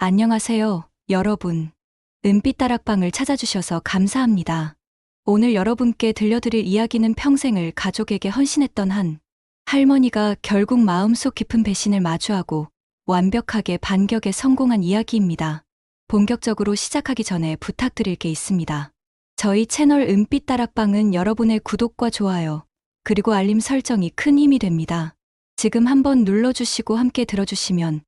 안녕하세요, 여러분. 은빛다락방을 찾아주셔서 감사합니다. 오늘 여러분께 들려드릴 이야기는 평생을 가족에게 헌신했던 한 할머니가 결국 마음속 깊은 배신을 마주하고 완벽하게 반격에 성공한 이야기입니다. 본격적으로 시작하기 전에 부탁드릴 게 있습니다. 저희 채널 은빛다락방은 여러분의 구독과 좋아요, 그리고 알림 설정이 큰 힘이 됩니다. 지금 한번 눌러주시고 함께 들어주시면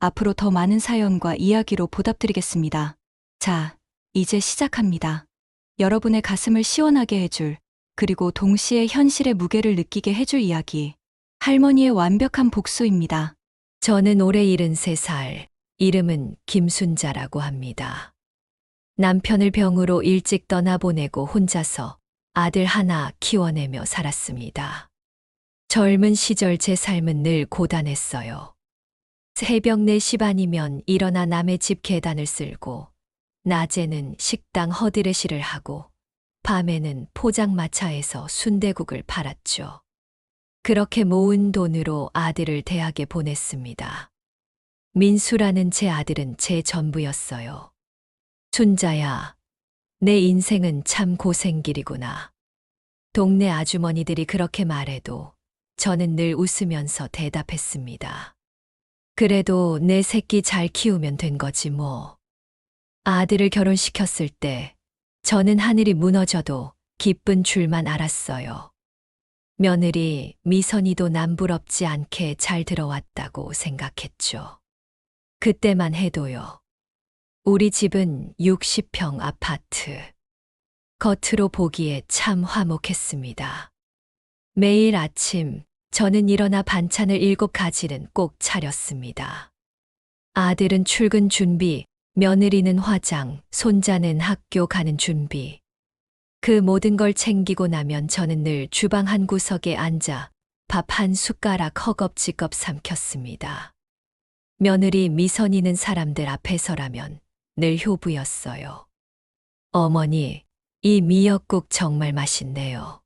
앞으로 더 많은 사연과 이야기로 보답드리겠습니다. 자, 이제 시작합니다. 여러분의 가슴을 시원하게 해줄, 그리고 동시에 현실의 무게를 느끼게 해줄 이야기. 할머니의 완벽한 복수입니다. 저는 올해 73살, 이름은 김순자라고 합니다. 남편을 병으로 일찍 떠나보내고 혼자서 아들 하나 키워내며 살았습니다. 젊은 시절 제 삶은 늘 고단했어요. 새벽 4시 반이면 일어나 남의 집 계단을 쓸고, 낮에는 식당 허드레시를 하고, 밤에는 포장마차에서 순대국을 팔았죠. 그렇게 모은 돈으로 아들을 대학에 보냈습니다. 민수라는 제 아들은 제 전부였어요. 순자야, 내 인생은 참 고생길이구나. 동네 아주머니들이 그렇게 말해도 저는 늘 웃으면서 대답했습니다. 그래도 내 새끼 잘 키우면 된 거지 뭐. 아들을 결혼시켰을 때 저는 하늘이 무너져도 기쁜 줄만 알았어요. 며느리 미선이도 남부럽지 않게 잘 들어왔다고 생각했죠. 그때만 해도요. 우리 집은 60평 아파트. 겉으로 보기에 참 화목했습니다. 매일 아침 저는 일어나 반찬을 7가지는 꼭 차렸습니다. 아들은 출근 준비, 며느리는 화장, 손자는 학교 가는 준비. 그 모든 걸 챙기고 나면 저는 늘 주방 한 구석에 앉아 밥 한 숟가락 허겁지겁 삼켰습니다. 며느리 미선이는 사람들 앞에서라면 늘 효부였어요. 어머니, 이 미역국 정말 맛있네요.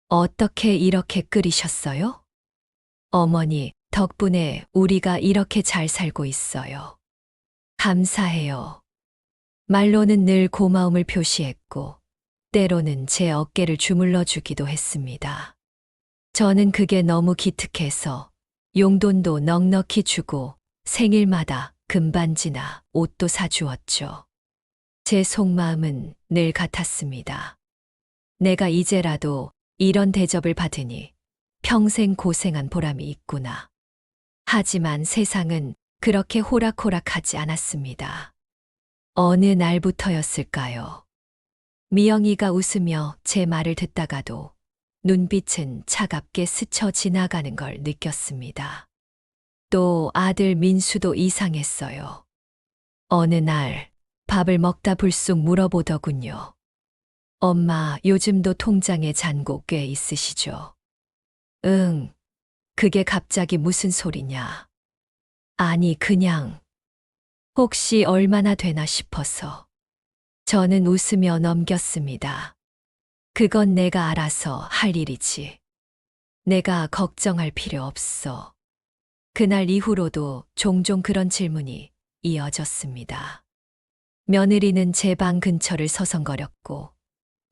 어떻게 이렇게 끓이셨어요? 어머니, 덕분에 우리가 이렇게 잘 살고 있어요. 감사해요. 말로는 늘 고마움을 표시했고, 때로는 제 어깨를 주물러 주기도 했습니다. 저는 그게 너무 기특해서 용돈도 넉넉히 주고 생일마다 금반지나 옷도 사주었죠. 제 속마음은 늘 같았습니다. 내가 이제라도 이런 대접을 받으니 평생 고생한 보람이 있구나. 하지만 세상은 그렇게 호락호락하지 않았습니다. 어느 날부터였을까요? 미영이가 웃으며 제 말을 듣다가도 눈빛은 차갑게 스쳐 지나가는 걸 느꼈습니다. 또 아들 민수도 이상했어요. 어느 날 밥을 먹다 불쑥 물어보더군요. 엄마, 요즘도 통장에 잔고 꽤 있으시죠? 응, 그게 갑자기 무슨 소리냐? 아니, 그냥 혹시 얼마나 되나 싶어서. 저는 웃으며 넘겼습니다. 그건 내가 알아서 할 일이지. 내가 걱정할 필요 없어. 그날 이후로도 종종 그런 질문이 이어졌습니다. 며느리는 제 방 근처를 서성거렸고,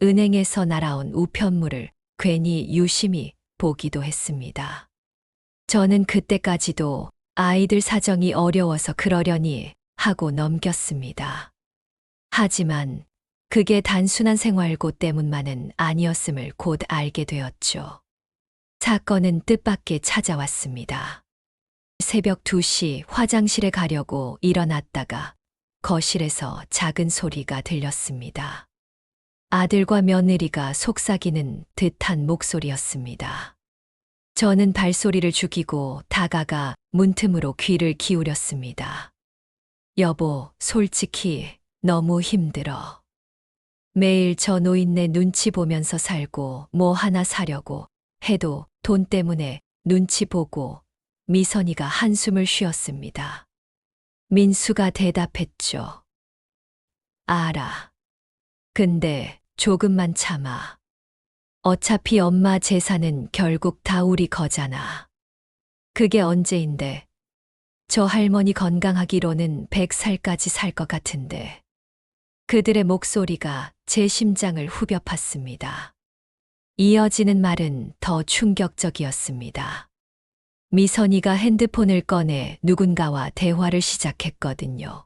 은행에서 날아온 우편물을 괜히 유심히 보기도 했습니다. 저는 그때까지도 아이들 사정이 어려워서 그러려니 하고 넘겼습니다. 하지만 그게 단순한 생활고 때문만은 아니었음을 곧 알게 되었죠. 사건은 뜻밖의 찾아왔습니다. 새벽 2시 화장실에 가려고 일어났다가 거실에서 작은 소리가 들렸습니다. 아들과 며느리가 속삭이는 듯한 목소리였습니다. 저는 발소리를 죽이고 다가가 문틈으로 귀를 기울였습니다. 여보, 솔직히 너무 힘들어. 매일 저 노인네 눈치 보면서 살고 뭐 하나 사려고 해도 돈 때문에 눈치 보고. 미선이가 한숨을 쉬었습니다. 민수가 대답했죠. 알아. 근데 조금만 참아. 어차피 엄마 재산은 결국 다 우리 거잖아. 그게 언제인데. 저 할머니 건강하기로는 100살까지 살 것 같은데. 그들의 목소리가 제 심장을 후벼 팠습니다. 이어지는 말은 더 충격적이었습니다. 미선이가 핸드폰을 꺼내 누군가와 대화를 시작했거든요.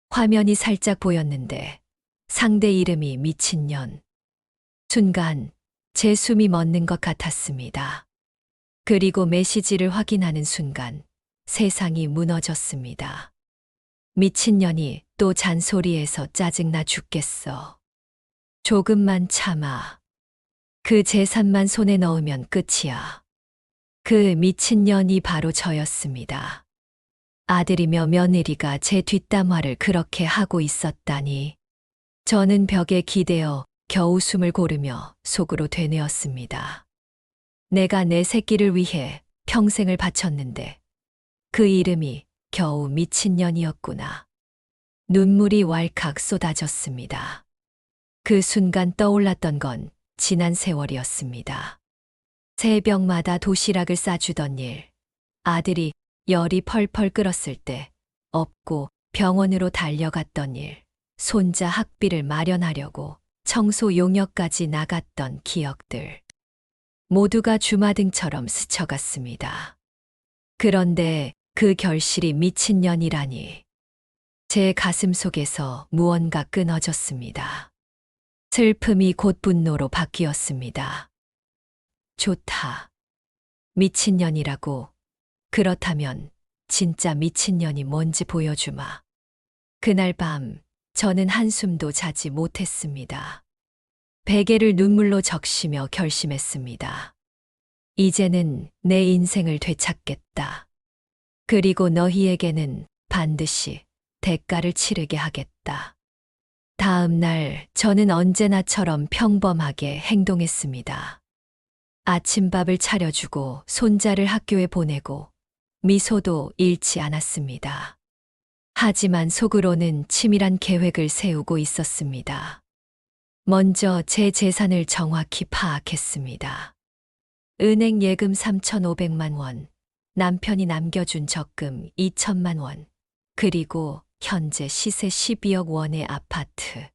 화면이 살짝 보였는데 상대 이름이 미친년. 순간 제 숨이 멎는 것 같았습니다. 그리고 메시지를 확인하는 순간 세상이 무너졌습니다. 미친년이 또 잔소리해서 짜증나 죽겠어. 조금만 참아. 그 재산만 손에 넣으면 끝이야. 그 미친년이 바로 저였습니다. 아들이며 며느리가 제 뒷담화를 그렇게 하고 있었다니. 저는 벽에 기대어 겨우 숨을 고르며 속으로 되뇌었습니다. 내가 내 새끼를 위해 평생을 바쳤는데 그 이름이 겨우 미친년이었구나. 눈물이 왈칵 쏟아졌습니다. 그 순간 떠올랐던 건 지난 세월이었습니다. 새벽마다 도시락을 싸주던 일, 아들이 열이 펄펄 끓었을 때 업고 병원으로 달려갔던 일, 손자 학비를 마련하려고 청소 용역까지 나갔던 기억들. 모두가 주마등처럼 스쳐갔습니다. 그런데 그 결실이 미친년이라니. 제 가슴 속에서 무언가 끊어졌습니다. 슬픔이 곧 분노로 바뀌었습니다. 좋다. 미친년이라고. 그렇다면 진짜 미친년이 뭔지 보여주마. 그날 밤 저는 한숨도 자지 못했습니다. 베개를 눈물로 적시며 결심했습니다. 이제는 내 인생을 되찾겠다. 그리고 너희에게는 반드시 대가를 치르게 하겠다. 다음 날 저는 언제나처럼 평범하게 행동했습니다. 아침밥을 차려주고 손자를 학교에 보내고 미소도 잃지 않았습니다. 하지만 속으로는 치밀한 계획을 세우고 있었습니다. 먼저 제 재산을 정확히 파악했습니다. 은행 예금 3,500만 원, 남편이 남겨준 적금 2천만 원, 그리고 현재 시세 12억 원의 아파트.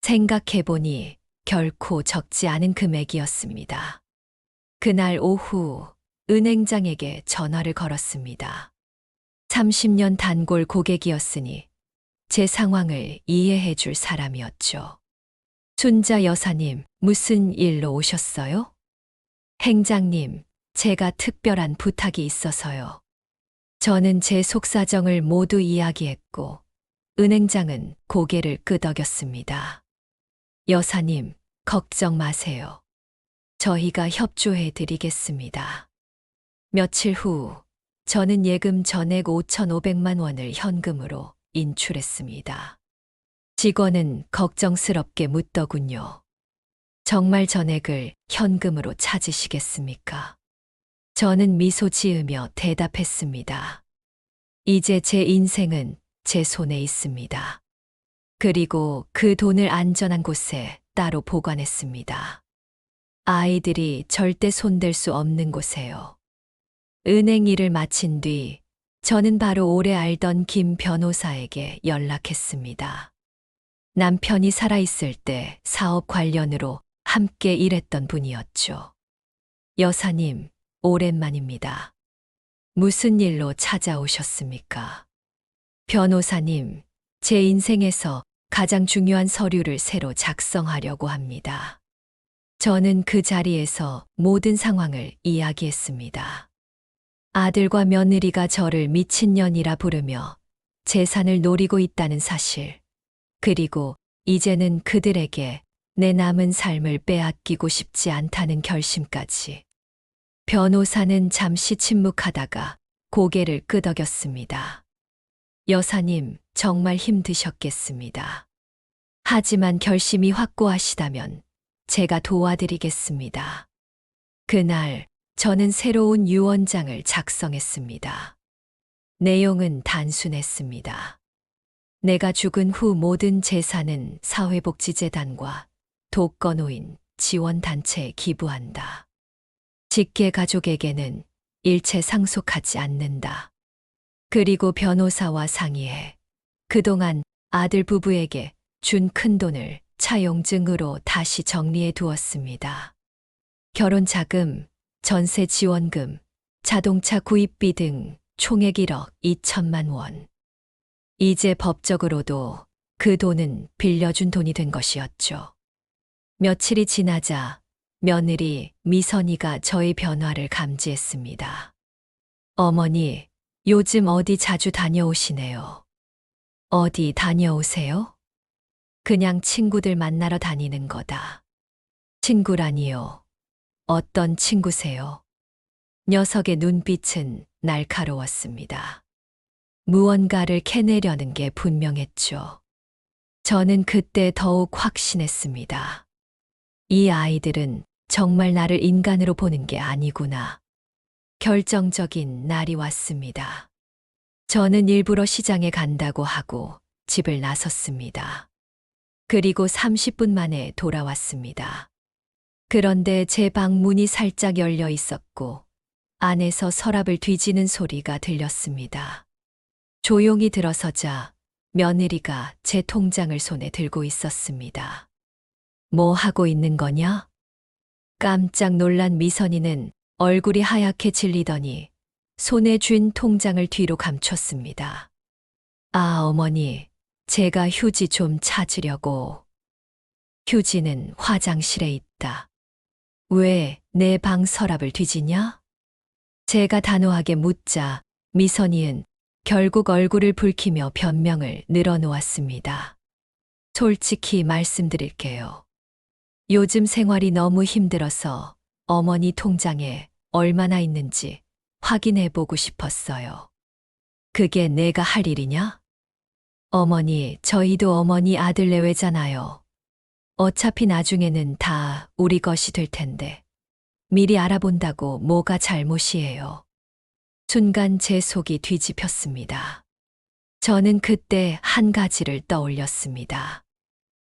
생각해보니 결코 적지 않은 금액이었습니다. 그날 오후 은행장에게 전화를 걸었습니다. 30년 단골 고객이었으니 제 상황을 이해해 줄 사람이었죠. 순자 여사님, 무슨 일로 오셨어요? 행장님, 제가 특별한 부탁이 있어서요. 저는 제 속사정을 모두 이야기했고 은행장은 고개를 끄덕였습니다. 여사님, 걱정 마세요. 저희가 협조해 드리겠습니다. 며칠 후 저는 예금 전액 5,500만 원을 현금으로 인출했습니다. 직원은 걱정스럽게 묻더군요. 정말 전액을 현금으로 찾으시겠습니까? 저는 미소 지으며 대답했습니다. 이제 제 인생은 제 손에 있습니다. 그리고 그 돈을 안전한 곳에 따로 보관했습니다. 아이들이 절대 손댈 수 없는 곳에요. 은행 일을 마친 뒤 저는 바로 오래 알던 김 변호사에게 연락했습니다. 남편이 살아있을 때 사업 관련으로 함께 일했던 분이었죠. 여사님, 오랜만입니다. 무슨 일로 찾아오셨습니까? 변호사님, 제 인생에서 가장 중요한 서류를 새로 작성하려고 합니다. 저는 그 자리에서 모든 상황을 이야기했습니다. 아들과 며느리가 저를 미친년이라 부르며 재산을 노리고 있다는 사실, 그리고 이제는 그들에게 내 남은 삶을 빼앗기고 싶지 않다는 결심까지. 변호사는 잠시 침묵하다가 고개를 끄덕였습니다. 여사님, 정말 힘드셨겠습니다. 하지만 결심이 확고하시다면 제가 도와드리겠습니다. 그날 저는 새로운 유언장을 작성했습니다. 내용은 단순했습니다. 내가 죽은 후 모든 재산은 사회복지재단과 독거노인 지원단체에 기부한다. 직계 가족에게는 일체 상속하지 않는다. 그리고 변호사와 상의해 그동안 아들 부부에게 준 큰돈을 차용증으로 다시 정리해 두었습니다. 결혼 자금, 전세 지원금, 자동차 구입비 등 총액 1억 2천만 원. 이제 법적으로도 그 돈은 빌려준 돈이 된 것이었죠. 며칠이 지나자 며느리 미선이가 저의 변화를 감지했습니다. 어머니, 요즘 어디 자주 다녀오시네요. 어디 다녀오세요? 그냥 친구들 만나러 다니는 거다. 친구라니요. 어떤 친구세요? 녀석의 눈빛은 날카로웠습니다. 무언가를 캐내려는 게 분명했죠. 저는 그때 더욱 확신했습니다. 이 아이들은 정말 나를 인간으로 보는 게 아니구나. 결정적인 날이 왔습니다. 저는 일부러 시장에 간다고 하고 집을 나섰습니다. 그리고 30분 만에 돌아왔습니다. 그런데 제 방 문이 살짝 열려 있었고 안에서 서랍을 뒤지는 소리가 들렸습니다. 조용히 들어서자 며느리가 제 통장을 손에 들고 있었습니다. 뭐 하고 있는 거냐? 깜짝 놀란 미선이는 얼굴이 하얗게 질리더니 손에 쥔 통장을 뒤로 감췄습니다. 아, 어머니, 제가 휴지 좀 찾으려고. 휴지는 화장실에 있다. 왜 내 방 서랍을 뒤지냐? 제가 단호하게 묻자 미선이는 결국 얼굴을 붉히며 변명을 늘어놓았습니다. 솔직히 말씀드릴게요. 요즘 생활이 너무 힘들어서 어머니 통장에 얼마나 있는지 확인해 보고 싶었어요. 그게 내가 할 일이냐? 어머니, 저희도 어머니 아들 내외잖아요. 어차피 나중에는 다 우리 것이 될 텐데. 미리 알아본다고 뭐가 잘못이에요. 순간 제 속이 뒤집혔습니다. 저는 그때 한 가지를 떠올렸습니다.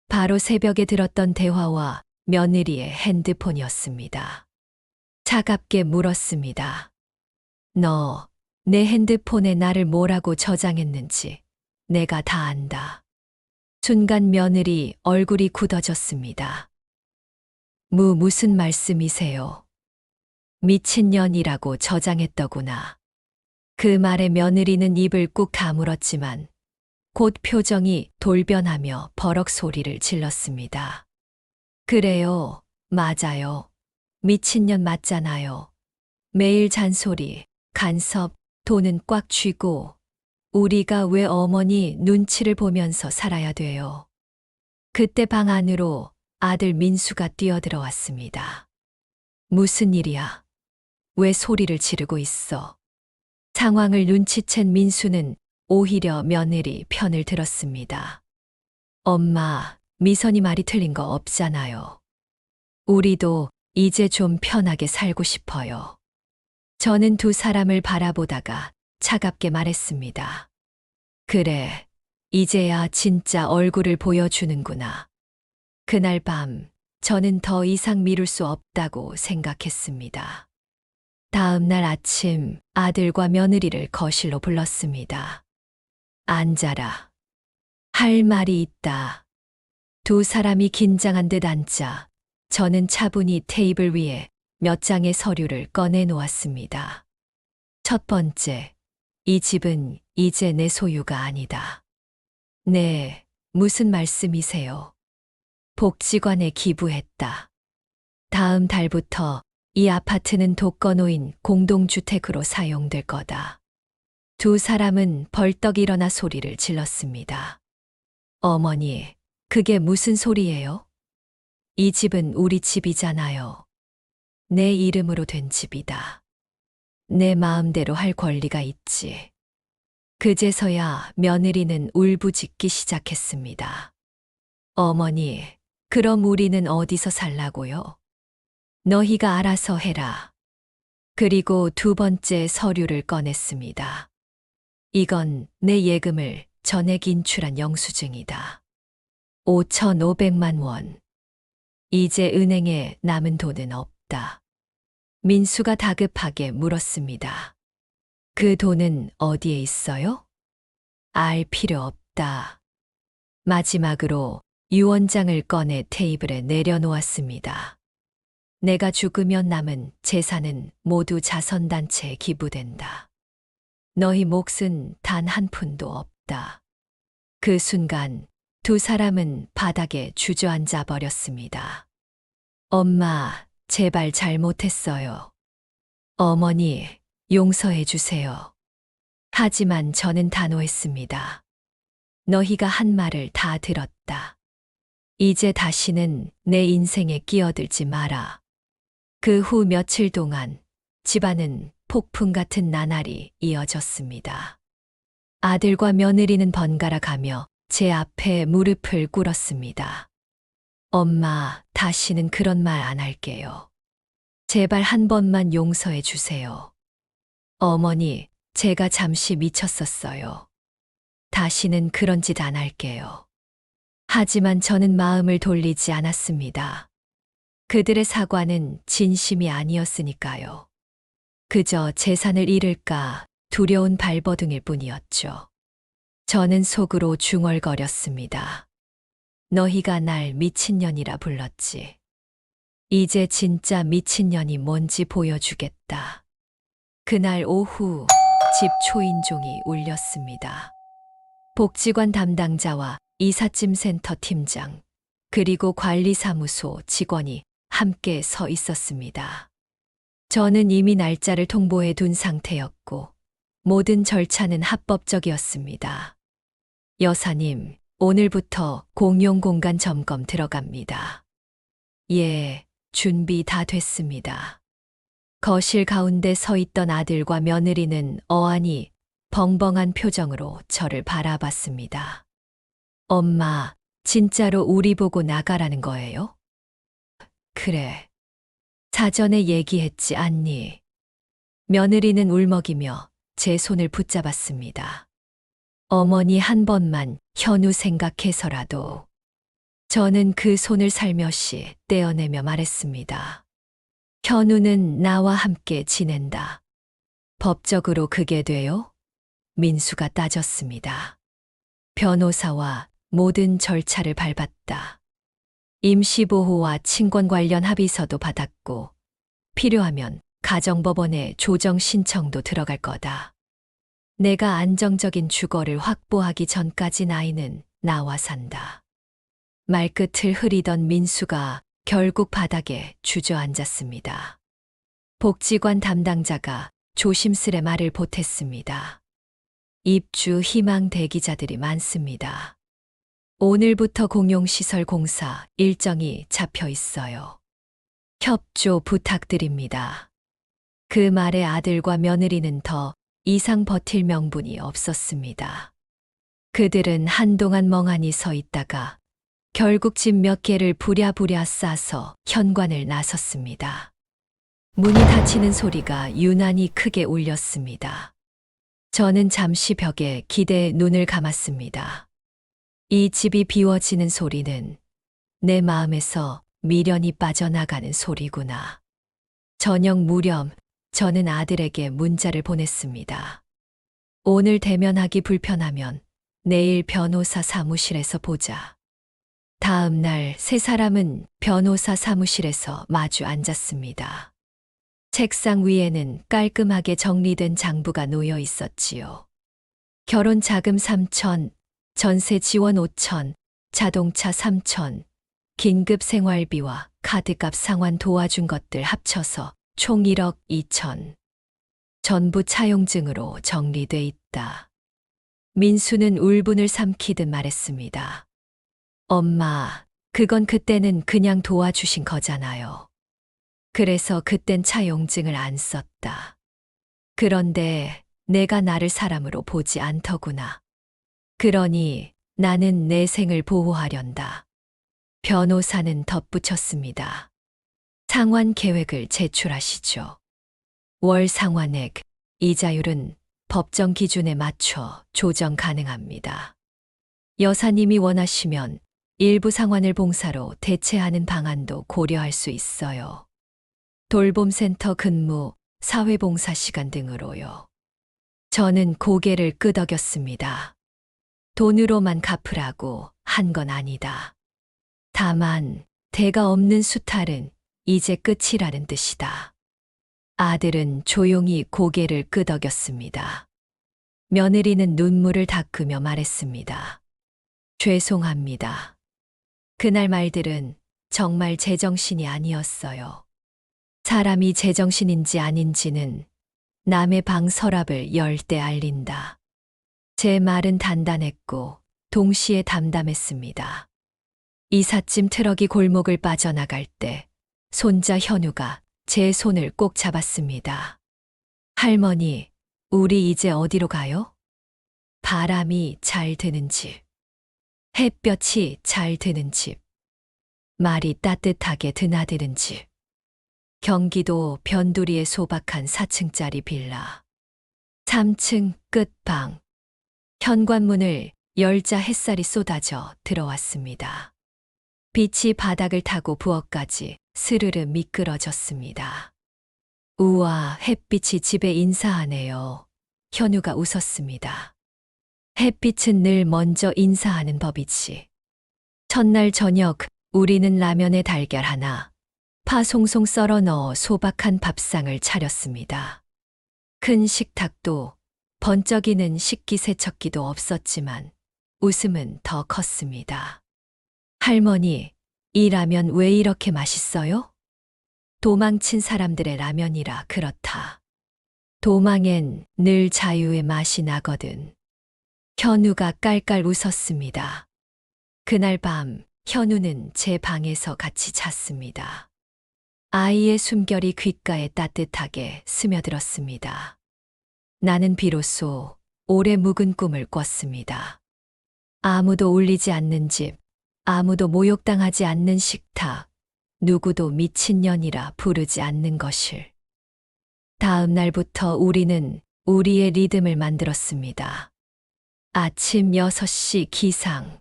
바로 새벽에 들었던 대화와 며느리의 핸드폰이었습니다. 차갑게 물었습니다. 너, 내 핸드폰에 나를 뭐라고 저장했는지 내가 다 안다. 순간 며느리 얼굴이 굳어졌습니다. 무슨 말씀이세요? 미친년이라고 저장했더구나. 그 말에 며느리는 입을 꾹 다물었지만 곧 표정이 돌변하며 버럭 소리를 질렀습니다. 그래요, 맞아요. 미친년 맞잖아요. 매일 잔소리, 간섭, 돈은 꽉 쥐고 우리가 왜 어머니 눈치를 보면서 살아야 돼요. 그때 방 안으로 아들 민수가 뛰어들어왔습니다. 무슨 일이야? 왜 소리를 지르고 있어? 상황을 눈치챈 민수는 오히려 며느리 편을 들었습니다. 엄마, 미선이 말이 틀린 거 없잖아요. 우리도 이제 좀 편하게 살고 싶어요. 저는 두 사람을 바라보다가 차갑게 말했습니다. 그래, 이제야 진짜 얼굴을 보여주는구나. 그날 밤, 저는 더 이상 미룰 수 없다고 생각했습니다. 다음 날 아침 아들과 며느리를 거실로 불렀습니다. 앉아라. 할 말이 있다. 두 사람이 긴장한 듯 앉자 저는 차분히 테이블 위에 몇 장의 서류를 꺼내 놓았습니다. 첫 번째, 이 집은 이제 내 소유가 아니다. 네, 무슨 말씀이세요? 복지관에 기부했다. 다음 달부터 이 아파트는 독거노인 공동주택으로 사용될 거다. 두 사람은 벌떡 일어나 소리를 질렀습니다. 어머니, 그게 무슨 소리예요? 이 집은 우리 집이잖아요. 내 이름으로 된 집이다. 내 마음대로 할 권리가 있지. 그제서야 며느리는 울부짖기 시작했습니다. 어머니, 그럼 우리는 어디서 살라고요? 너희가 알아서 해라. 그리고 두 번째 서류를 꺼냈습니다. 이건 내 예금을 전액 인출한 영수증이다. 5,500만 원. 이제 은행에 남은 돈은 없다. 민수가 다급하게 물었습니다. 그 돈은 어디에 있어요? 알 필요 없다. 마지막으로 유언장을 꺼내 테이블에 내려놓았습니다. 내가 죽으면 남은 재산은 모두 자선단체에 기부된다. 너희 몫은 단 한 푼도 없다. 그 순간 두 사람은 바닥에 주저앉아 버렸습니다. 엄마, 제발 잘못했어요. 어머니, 용서해 주세요. 하지만 저는 단호했습니다. 너희가 한 말을 다 들었다. 이제 다시는 내 인생에 끼어들지 마라. 그 후 며칠 동안 집안은 폭풍 같은 나날이 이어졌습니다. 아들과 며느리는 번갈아 가며 제 앞에 무릎을 꿇었습니다. 엄마, 다시는 그런 말 안 할게요. 제발 한 번만 용서해 주세요. 어머니, 제가 잠시 미쳤었어요. 다시는 그런 짓 안 할게요. 하지만 저는 마음을 돌리지 않았습니다. 그들의 사과는 진심이 아니었으니까요. 그저 재산을 잃을까 두려운 발버둥일 뿐이었죠. 저는 속으로 중얼거렸습니다. 너희가 날 미친년이라 불렀지. 이제 진짜 미친년이 뭔지 보여주겠다. 그날 오후 집 초인종이 울렸습니다. 복지관 담당자와 이삿짐센터 팀장, 그리고 관리사무소 직원이 함께 서 있었습니다. 저는 이미 날짜를 통보해 둔 상태였고 모든 절차는 합법적이었습니다. 여사님, 오늘부터 공용 공간 점검 들어갑니다. 예, 준비 다 됐습니다. 거실 가운데 서 있던 아들과 며느리는 어안이 벙벙한 표정으로 저를 바라봤습니다. 엄마, 진짜로 우리 보고 나가라는 거예요? 그래. 사전에 얘기했지 않니? 며느리는 울먹이며 제 손을 붙잡았습니다. 어머니 한 번만 현우 생각해서라도. 저는 그 손을 살며시 떼어내며 말했습니다. 현우는 나와 함께 지낸다. 법적으로 그게 돼요? 민수가 따졌습니다. 변호사와 모든 절차를 밟았다. 임시보호와 친권 관련 합의서도 받았고 필요하면 가정법원에 조정 신청도 들어갈 거다. 내가 안정적인 주거를 확보하기 전까지 아이는 나와 산다. 말끝을 흐리던 민수가 결국 바닥에 주저앉았습니다. 복지관 담당자가 조심스레 말을 보탰습니다. 입주 희망 대기자들이 많습니다. 오늘부터 공용시설 공사 일정이 잡혀 있어요. 협조 부탁드립니다. 그 말에 아들과 며느리는 더 이상 버틸 명분이 없었습니다. 그들은 한동안 멍하니 서 있다가 결국 집 몇 개를 부랴부랴 싸서 현관을 나섰습니다. 문이 닫히는 소리가 유난히 크게 울렸습니다. 저는 잠시 벽에 기대에 눈을 감았습니다. 이 집이 비워지는 소리는 내 마음에서 미련이 빠져나가는 소리구나. 저녁 무렵 저는 아들에게 문자를 보냈습니다. 오늘 대면하기 불편하면 내일 변호사 사무실에서 보자. 다음 날 세 사람은 변호사 사무실에서 마주 앉았습니다. 책상 위에는 깔끔하게 정리된 장부가 놓여 있었지요. 결혼 자금 3천, 전세 지원 5천, 자동차 3천, 긴급 생활비와 카드값 상환 도와준 것들 합쳐서 총 1억 2천. 전부 차용증으로 정리돼 있다. 민수는 울분을 삼키듯 말했습니다. 엄마, 그건 그때는 그냥 도와주신 거잖아요. 그래서 그땐 차용증을 안 썼다. 그런데 내가 나를 사람으로 보지 않더구나. 그러니 나는 내 생을 보호하련다. 변호사는 덧붙였습니다. 상환 계획을 제출하시죠. 월 상환액, 이자율은 법정 기준에 맞춰 조정 가능합니다. 여사님이 원하시면 일부 상환을 봉사로 대체하는 방안도 고려할 수 있어요. 돌봄센터 근무, 사회봉사 시간 등으로요. 저는 고개를 끄덕였습니다. 돈으로만 갚으라고 한 건 아니다. 다만 대가 없는 수탈은 이제 끝이라는 뜻이다. 아들은 조용히 고개를 끄덕였습니다. 며느리는 눈물을 닦으며 말했습니다. 죄송합니다. 그날 말들은 정말 제정신이 아니었어요. 사람이 제정신인지 아닌지는 남의 방 서랍을 열 때 알린다. 제 말은 단단했고 동시에 담담했습니다. 이삿짐 트럭이 골목을 빠져나갈 때 손자 현우가 제 손을 꼭 잡았습니다. 할머니, 우리 이제 어디로 가요? 바람이 잘 드는 집. 햇볕이 잘 드는 집. 말이 따뜻하게 드나드는 집. 경기도 변두리에 소박한 4층짜리 빌라. 3층 끝방. 현관문을 열자 햇살이 쏟아져 들어왔습니다. 빛이 바닥을 타고 부엌까지 스르르 미끄러졌습니다. 우와, 햇빛이 집에 인사하네요. 현우가 웃었습니다. 햇빛은 늘 먼저 인사하는 법이지. 첫날 저녁 우리는 라면에 달걀 하나, 파 송송 썰어 넣어 소박한 밥상을 차렸습니다. 큰 식탁도 번쩍이는 식기세척기도 없었지만 웃음은 더 컸습니다. 할머니, 이 라면 왜 이렇게 맛있어요? 도망친 사람들의 라면이라 그렇다. 도망엔 늘 자유의 맛이 나거든. 현우가 깔깔 웃었습니다. 그날 밤 현우는 제 방에서 같이 잤습니다. 아이의 숨결이 귓가에 따뜻하게 스며들었습니다. 나는 비로소 오래 묵은 꿈을 꿨습니다. 아무도 울리지 않는 집, 아무도 모욕당하지 않는 식탁, 누구도 미친년이라 부르지 않는 것을. 다음 날부터 우리는 우리의 리듬을 만들었습니다. 아침 6시 기상,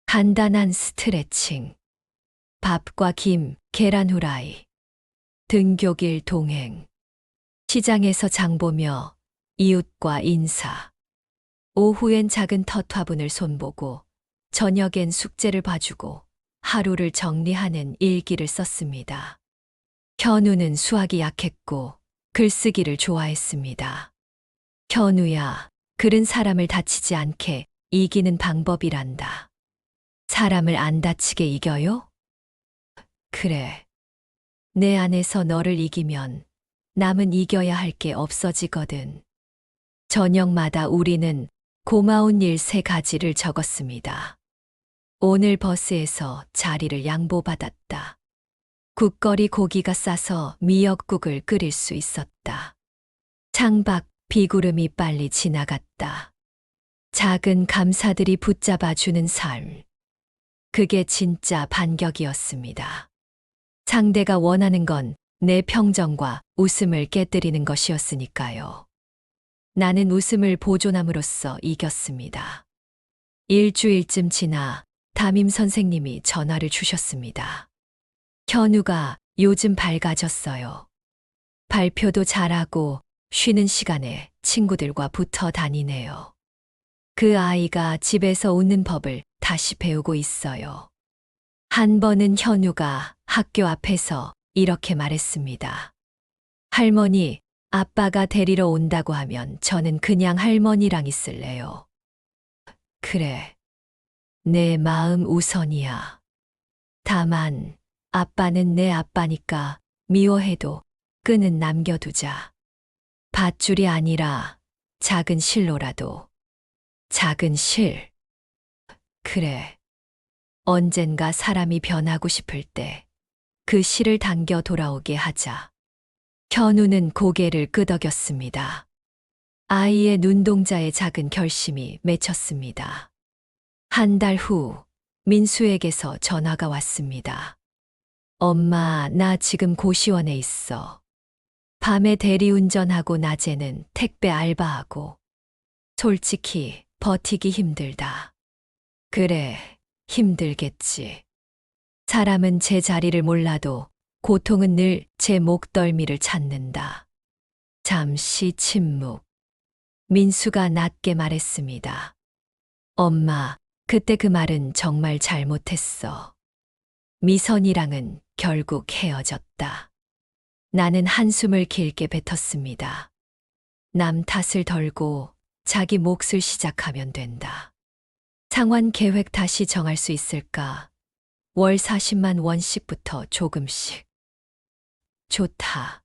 간단한 스트레칭, 밥과 김, 계란 후라이, 등굣길 동행, 시장에서 장 보며 이웃과 인사, 오후엔 작은 텃화분을 손보고 저녁엔 숙제를 봐주고 하루를 정리하는 일기를 썼습니다. 현우는 수학이 약했고 글쓰기를 좋아했습니다. 현우야, 글은 사람을 다치지 않게 이기는 방법이란다. 사람을 안 다치게 이겨요? 그래. 내 안에서 너를 이기면 남은 이겨야 할 게 없어지거든. 저녁마다 우리는 고마운 일 3가지를 적었습니다. 오늘 버스에서 자리를 양보받았다. 국거리 고기가 싸서 미역국을 끓일 수 있었다. 창밖 비구름이 빨리 지나갔다. 작은 감사들이 붙잡아주는 삶. 그게 진짜 반격이었습니다. 상대가 원하는 건 내 평정과 웃음을 깨뜨리는 것이었으니까요. 나는 웃음을 보존함으로써 이겼습니다. 일주일쯤 지나 담임 선생님이 전화를 주셨습니다. 현우가 요즘 밝아졌어요. 발표도 잘하고 쉬는 시간에 친구들과 붙어 다니네요. 그 아이가 집에서 웃는 법을 다시 배우고 있어요. 한 번은 현우가 학교 앞에서 이렇게 말했습니다. 할머니, 아빠가 데리러 온다고 하면 저는 그냥 할머니랑 있을래요. 그래. 내 마음 우선이야. 다만 아빠는 내 아빠니까 미워해도 끈은 남겨두자. 밧줄이 아니라 작은 실로라도. 작은 실. 그래. 언젠가 사람이 변하고 싶을 때 그 실을 당겨 돌아오게 하자. 현우는 고개를 끄덕였습니다. 아이의 눈동자에 작은 결심이 맺혔습니다. 한 달 후 민수에게서 전화가 왔습니다. 엄마, 나 지금 고시원에 있어. 밤에 대리운전하고 낮에는 택배 알바하고. 솔직히 버티기 힘들다. 그래, 힘들겠지. 사람은 제 자리를 몰라도 고통은 늘 제 목덜미를 찾는다. 잠시 침묵. 민수가 낮게 말했습니다. 엄마, 그때 그 말은 정말 잘못했어. 미선이랑은 결국 헤어졌다. 나는 한숨을 길게 뱉었습니다. 남 탓을 덜고 자기 몫을 시작하면 된다. 상환 계획 다시 정할 수 있을까? 월 40만 원씩부터 조금씩. 좋다.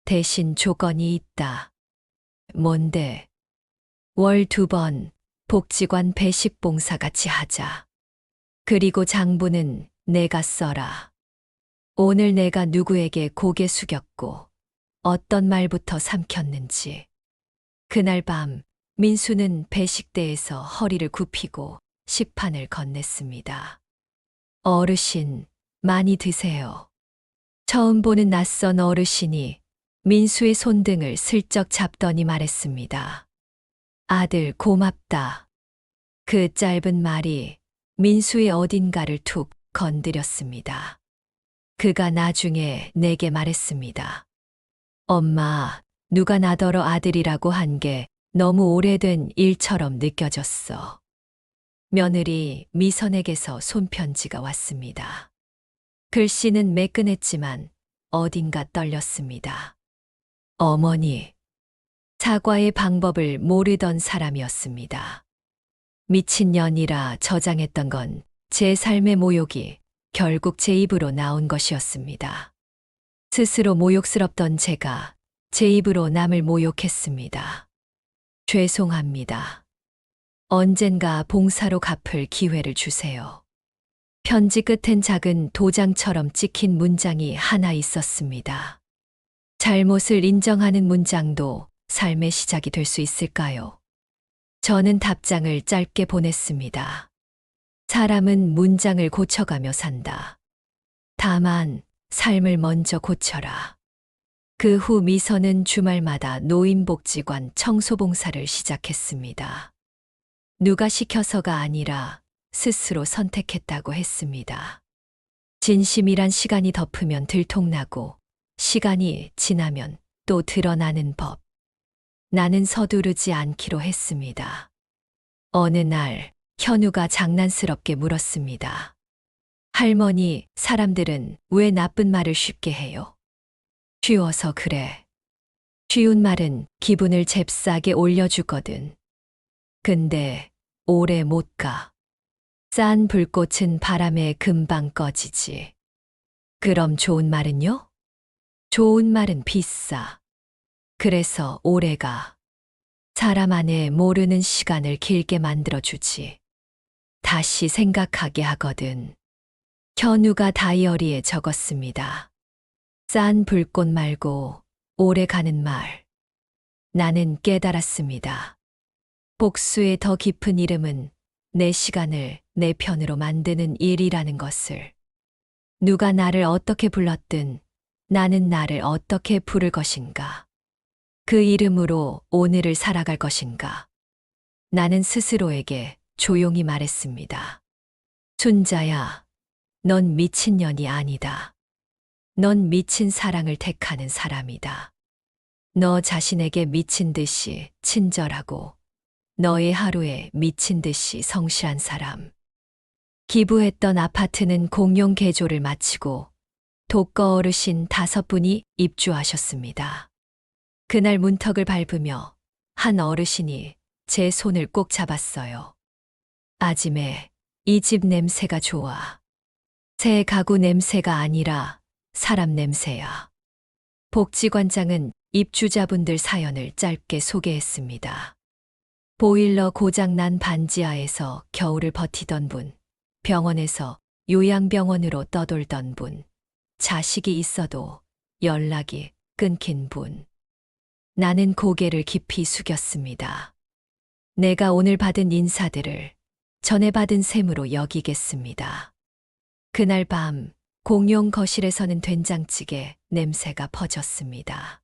대신 조건이 있다. 뭔데? 월 2번 복지관 배식 봉사 같이 하자. 그리고 장부는 내가 써라. 오늘 내가 누구에게 고개 숙였고 어떤 말부터 삼켰는지. 그날 밤 민수는 배식대에서 허리를 굽히고 식판을 건넸습니다. 어르신, 많이 드세요. 처음 보는 낯선 어르신이 민수의 손등을 슬쩍 잡더니 말했습니다. 아들, 고맙다. 그 짧은 말이 민수의 어딘가를 툭 건드렸습니다. 그가 나중에 내게 말했습니다. 엄마, 누가 나더러 아들이라고 한 게 너무 오래된 일처럼 느껴졌어. 며느리 미선에게서 손편지가 왔습니다. 글씨는 매끈했지만 어딘가 떨렸습니다. 어머니, 사과의 방법을 모르던 사람이었습니다. 미친년이라 저장했던 건 제 삶의 모욕이 결국 제 입으로 나온 것이었습니다. 스스로 모욕스럽던 제가 제 입으로 남을 모욕했습니다. 죄송합니다. 언젠가 봉사로 갚을 기회를 주세요. 편지 끝엔 작은 도장처럼 찍힌 문장이 하나 있었습니다. 잘못을 인정하는 문장도 삶의 시작이 될 수 있을까요? 저는 답장을 짧게 보냈습니다. 사람은 문장을 고쳐가며 산다. 다만 삶을 먼저 고쳐라. 그 후 미선은 주말마다 노인복지관 청소봉사를 시작했습니다. 누가 시켜서가 아니라 스스로 선택했다고 했습니다. 진심이란 시간이 덮으면 들통나고 시간이 지나면 또 드러나는 법. 나는 서두르지 않기로 했습니다. 어느 날 현우가 장난스럽게 물었습니다. 할머니, 사람들은 왜 나쁜 말을 쉽게 해요? 쉬워서 그래. 쉬운 말은 기분을 잽싸게 올려주거든. 근데 오래 못 가. 싼 불꽃은 바람에 금방 꺼지지. 그럼 좋은 말은요? 좋은 말은 비싸. 그래서 오래 가. 사람 안에 모르는 시간을 길게 만들어주지. 다시 생각하게 하거든. 현우가 다이어리에 적었습니다. 싼 불꽃 말고 오래 가는 말. 나는 깨달았습니다. 복수의 더 깊은 이름은 내 시간을 내 편으로 만드는 일이라는 것을. 누가 나를 어떻게 불렀든 나는 나를 어떻게 부를 것인가. 그 이름으로 오늘을 살아갈 것인가. 나는 스스로에게 조용히 말했습니다. 순자야, 넌 미친년이 아니다. 넌 미친 사랑을 택하는 사람이다. 너 자신에게 미친 듯이 친절하고 너의 하루에 미친 듯이 성실한 사람. 기부했던 아파트는 공용 개조를 마치고 독거 어르신 5분이 입주하셨습니다. 그날 문턱을 밟으며 한 어르신이 제 손을 꼭 잡았어요. 아짐에, 이 집 냄새가 좋아. 새 가구 냄새가 아니라 사람 냄새야. 복지관장은 입주자분들 사연을 짧게 소개했습니다. 보일러 고장난 반지하에서 겨울을 버티던 분, 병원에서 요양병원으로 떠돌던 분, 자식이 있어도 연락이 끊긴 분. 나는 고개를 깊이 숙였습니다. 내가 오늘 받은 인사들을 전에 받은 셈으로 여기겠습니다. 그날 밤 공용 거실에서는 된장찌개 냄새가 퍼졌습니다.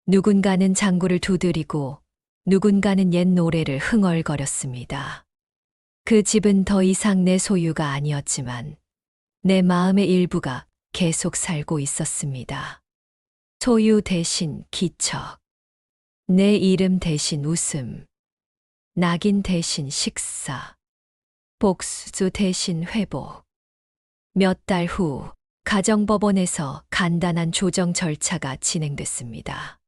누군가는 장구를 두드리고 누군가는 옛 노래를 흥얼거렸습니다. 그 집은 더 이상 내 소유가 아니었지만 내 마음의 일부가 계속 살고 있었습니다. 소유 대신 기척. 내 이름 대신 웃음, 낙인 대신 식사, 복수 대신 회복. 몇 달 후 가정법원에서 간단한 조정 절차가 진행됐습니다.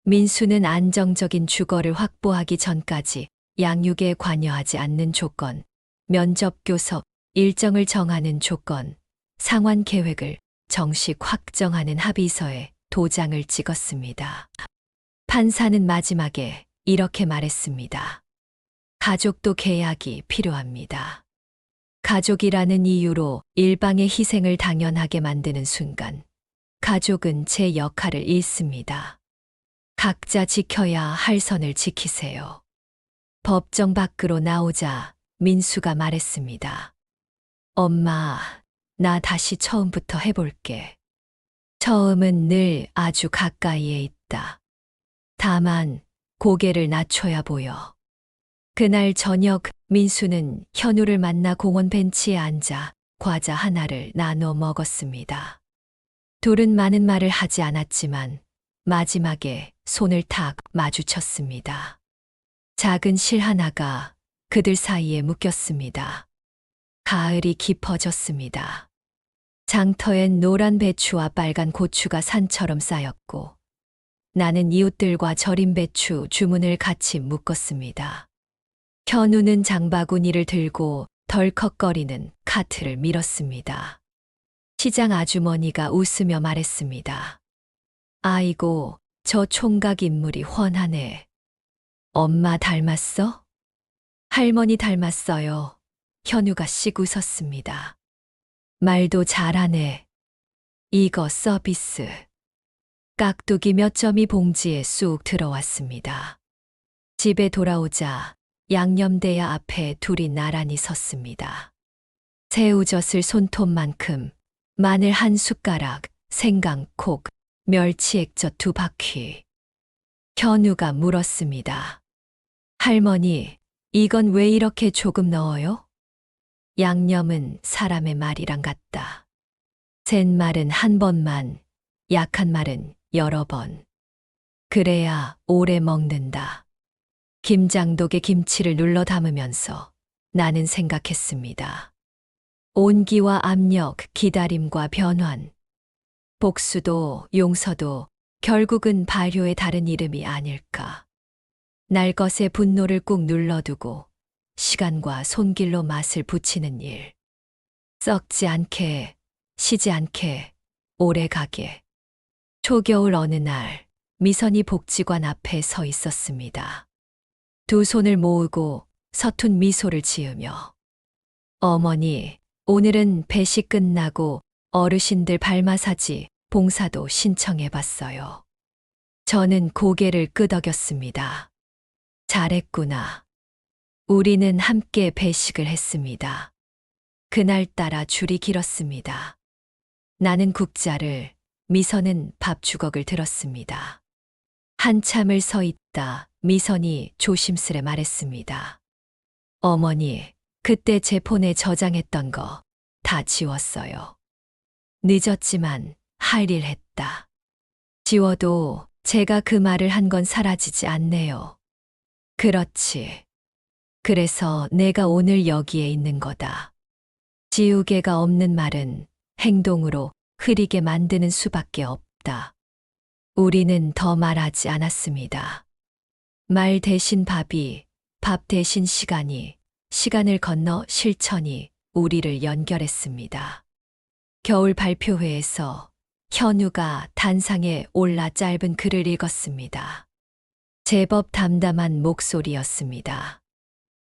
민수는 안정적인 주거를 확보하기 전까지 양육에 관여하지 않는 조건, 면접 교섭, 일정을 정하는 조건, 상환 계획을 정식 확정하는 합의서에 도장을 찍었습니다. 판사는 마지막에 이렇게 말했습니다. 가족도 계약이 필요합니다. 가족이라는 이유로 일방의 희생을 당연하게 만드는 순간, 가족은 제 역할을 잃습니다. 각자 지켜야 할 선을 지키세요. 법정 밖으로 나오자 민수가 말했습니다. 엄마, 나 다시 처음부터 해볼게. 처음은 늘 아주 가까이에 있다. 다만 고개를 낮춰야 보여. 그날 저녁 민수는 현우를 만나 공원 벤치에 앉아 과자 하나를 나눠 먹었습니다. 둘은 많은 말을 하지 않았지만 마지막에 손을 탁 마주쳤습니다. 작은 실 하나가 그들 사이에 묶였습니다. 가을이 깊어졌습니다. 장터엔 노란 배추와 빨간 고추가 산처럼 쌓였고 나는 이웃들과 절임 배추 주문을 같이 묶었습니다. 현우는 장바구니를 들고 덜컥거리는 카트를 밀었습니다. 시장 아주머니가 웃으며 말했습니다. 아이고, 저 총각 인물이 훤하네. 엄마 닮았어? 할머니 닮았어요. 현우가 씩 웃었습니다. 말도 잘하네. 이거 서비스. 깍두기 몇 점이 봉지에 쑥 들어왔습니다. 집에 돌아오자 양념대야 앞에 둘이 나란히 섰습니다. 새우젓을 손톱만큼, 마늘 한 숟가락, 생강 콕, 멸치 액젓 2바퀴. 현우가 물었습니다. 할머니, 이건 왜 이렇게 조금 넣어요? 양념은 사람의 말이랑 같다. 센 말은 한 번만, 약한 말은 여러 번. 그래야 오래 먹는다. 김장독에 김치를 눌러 담으면서 나는 생각했습니다. 온기와 압력, 기다림과 변환. 복수도 용서도 결국은 발효의 다른 이름이 아닐까. 날 것의 분노를 꾹 눌러두고 시간과 손길로 맛을 붙이는 일. 썩지 않게, 시지 않게, 오래 가게. 초겨울 어느 날 미선이 복지관 앞에 서 있었습니다. 두 손을 모으고 서툰 미소를 지으며 어머니, 오늘은 배식 끝나고 어르신들 발마사지 봉사도 신청해봤어요. 저는 고개를 끄덕였습니다. 잘했구나. 우리는 함께 배식을 했습니다. 그날따라 줄이 길었습니다. 나는 국자를, 미선은 밥주걱을 들었습니다. 한참을 서 있다 미선이 조심스레 말했습니다. 어머니, 그때 제 폰에 저장했던 거 다 지웠어요. 늦었지만 할 일 했다. 지워도 제가 그 말을 한 건 사라지지 않네요. 그렇지. 그래서 내가 오늘 여기에 있는 거다. 지우개가 없는 말은 행동으로 흐리게 만드는 수밖에 없다. 우리는 더 말하지 않았습니다. 말 대신 밥이, 밥 대신 시간이, 시간을 건너 실천이 우리를 연결했습니다. 겨울 발표회에서 현우가 단상에 올라 짧은 글을 읽었습니다. 제법 담담한 목소리였습니다.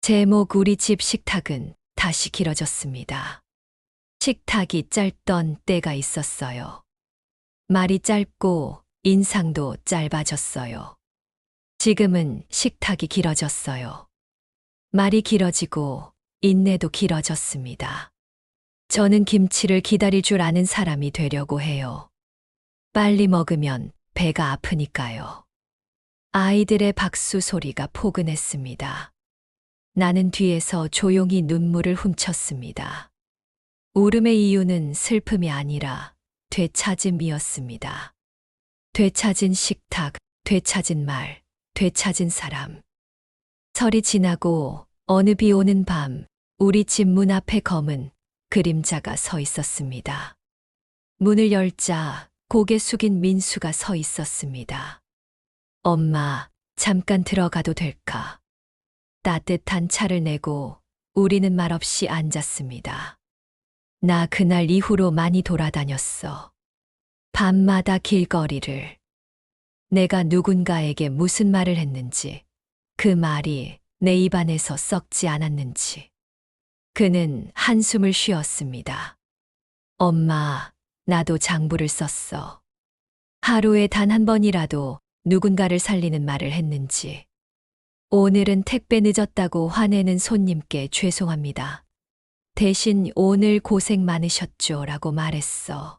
제목 우리 집 식탁은 다시 길어졌습니다. 식탁이 짧던 때가 있었어요. 말이 짧고 인상도 짧아졌어요. 지금은 식탁이 길어졌어요. 말이 길어지고 인내도 길어졌습니다. 저는 김치를 기다릴 줄 아는 사람이 되려고 해요. 빨리 먹으면 배가 아프니까요. 아이들의 박수 소리가 포근했습니다. 나는 뒤에서 조용히 눈물을 훔쳤습니다. 울음의 이유는 슬픔이 아니라 되찾음이었습니다. 되찾은 식탁, 되찾은 말, 되찾은 사람. 설이 지나고 어느 비 오는 밤, 우리 집 문 앞에 검은 그림자가 서 있었습니다. 문을 열자 고개 숙인 민수가 서 있었습니다. 엄마, 잠깐 들어가도 될까? 따뜻한 차를 내고 우리는 말없이 앉았습니다. 나 그날 이후로 많이 돌아다녔어. 밤마다 길거리를. 내가 누군가에게 무슨 말을 했는지, 그 말이 내 입안에서 썩지 않았는지. 그는 한숨을 쉬었습니다. 엄마, 나도 장부를 썼어. 하루에 단 한 번이라도 누군가를 살리는 말을 했는지. 오늘은 택배 늦었다고 화내는 손님께 죄송합니다. 대신 오늘 고생 많으셨죠 라고 말했어.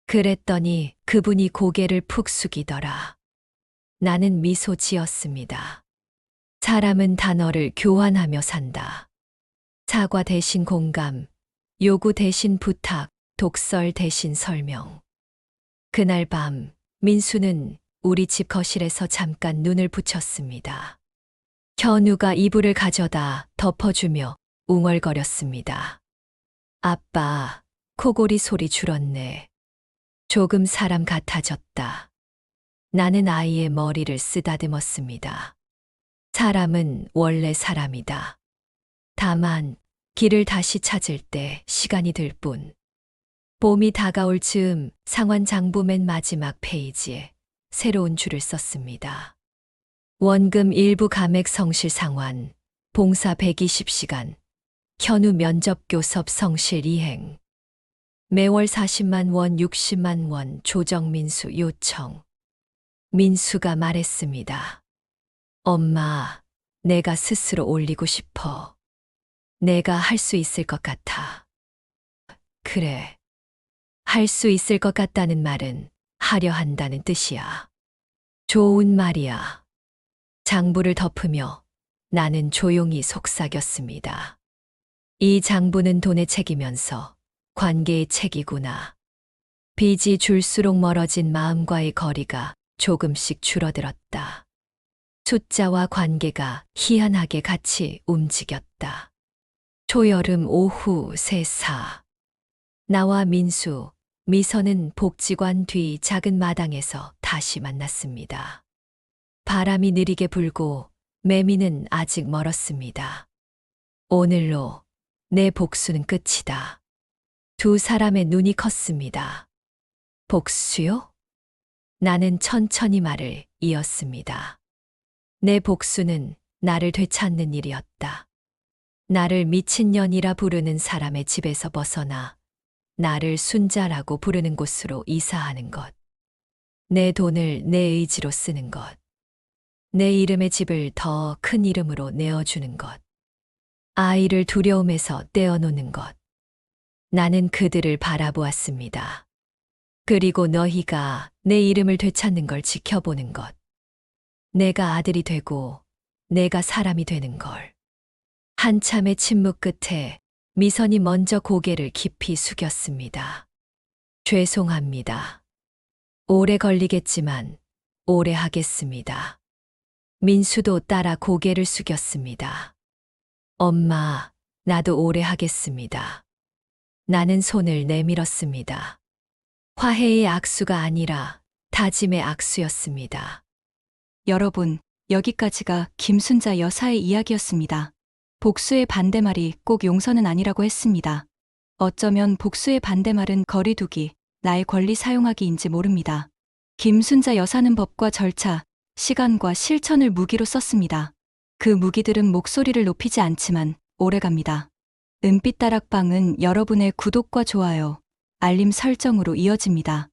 그랬더니 그분이 고개를 푹 숙이더라. 나는 미소 지었습니다. 사람은 단어를 교환하며 산다. 사과 대신 공감, 요구 대신 부탁, 독설 대신 설명. 그날 밤, 민수는 우리 집 거실에서 잠깐 눈을 붙였습니다. 현우가 이불을 가져다 덮어주며 웅얼거렸습니다. 아빠, 코골이 소리 줄었네. 조금 사람 같아졌다. 나는 아이의 머리를 쓰다듬었습니다. 사람은 원래 사람이다. 다만 길을 다시 찾을 때 시간이 들 뿐. 봄이 다가올 즈음 상환 장부 맨 마지막 페이지에 새로운 줄을 썼습니다. 원금 일부 감액 성실 상환, 봉사 120시간, 현우 면접 교섭 성실 이행. 매월 40만 원, 60만 원 조정민수 요청. 민수가 말했습니다. 엄마, 내가 스스로 올리고 싶어. 내가 할 수 있을 것 같아. 그래. 할 수 있을 것 같다는 말은 하려 한다는 뜻이야. 좋은 말이야. 장부를 덮으며 나는 조용히 속삭였습니다. 이 장부는 돈의 책이면서 관계의 책이구나. 빚이 줄수록 멀어진 마음과의 거리가 조금씩 줄어들었다. 숫자와 관계가 희한하게 같이 움직였다. 초여름 오후 3사. 나와 민수, 미선은 복지관 뒤 작은 마당에서 다시 만났습니다. 바람이 느리게 불고 매미는 아직 멀었습니다. 오늘로 내 복수는 끝이다. 두 사람의 눈이 컸습니다. 복수요? 나는 천천히 말을 이었습니다. 내 복수는 나를 되찾는 일이었다. 나를 미친년이라 부르는 사람의 집에서 벗어나 나를 순자라고 부르는 곳으로 이사하는 것. 내 돈을 내 의지로 쓰는 것. 내 이름의 집을 더 큰 이름으로 내어주는 것. 아이를 두려움에서 떼어놓는 것. 나는 그들을 바라보았습니다. 그리고 너희가 내 이름을 되찾는 걸 지켜보는 것. 내가 아들이 되고 내가 사람이 되는 걸. 한참의 침묵 끝에 미선이 먼저 고개를 깊이 숙였습니다. 죄송합니다. 오래 걸리겠지만 오래 하겠습니다. 민수도 따라 고개를 숙였습니다. 엄마, 나도 오래 하겠습니다. 나는 손을 내밀었습니다. 화해의 악수가 아니라 다짐의 악수였습니다. 여러분, 여기까지가 김순자 여사의 이야기였습니다. 복수의 반대말이 꼭 용서는 아니라고 했습니다. 어쩌면 복수의 반대말은 거리두기, 나의 권리 사용하기인지 모릅니다. 김순자 여사는 법과 절차, 시간과 실천을 무기로 썼습니다. 그 무기들은 목소리를 높이지 않지만 오래갑니다. 은빛 다락방은 여러분의 구독과 좋아요, 알림 설정으로 이어집니다.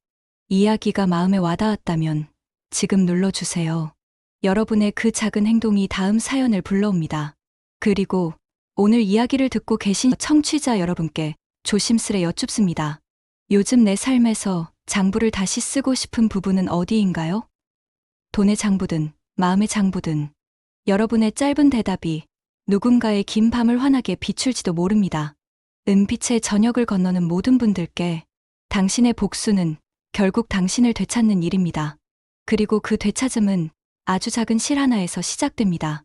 이야기가 마음에 와닿았다면 지금 눌러주세요. 여러분의 그 작은 행동이 다음 사연을 불러옵니다. 그리고 오늘 이야기를 듣고 계신 청취자 여러분께 조심스레 여쭙습니다. 요즘 내 삶에서 장부를 다시 쓰고 싶은 부분은 어디인가요? 돈의 장부든 마음의 장부든 여러분의 짧은 대답이 누군가의 긴 밤을 환하게 비출지도 모릅니다. 은빛의 저녁을 건너는 모든 분들께 당신의 복수는 결국 당신을 되찾는 일입니다. 그리고 그 되찾음은 아주 작은 실 하나에서 시작됩니다.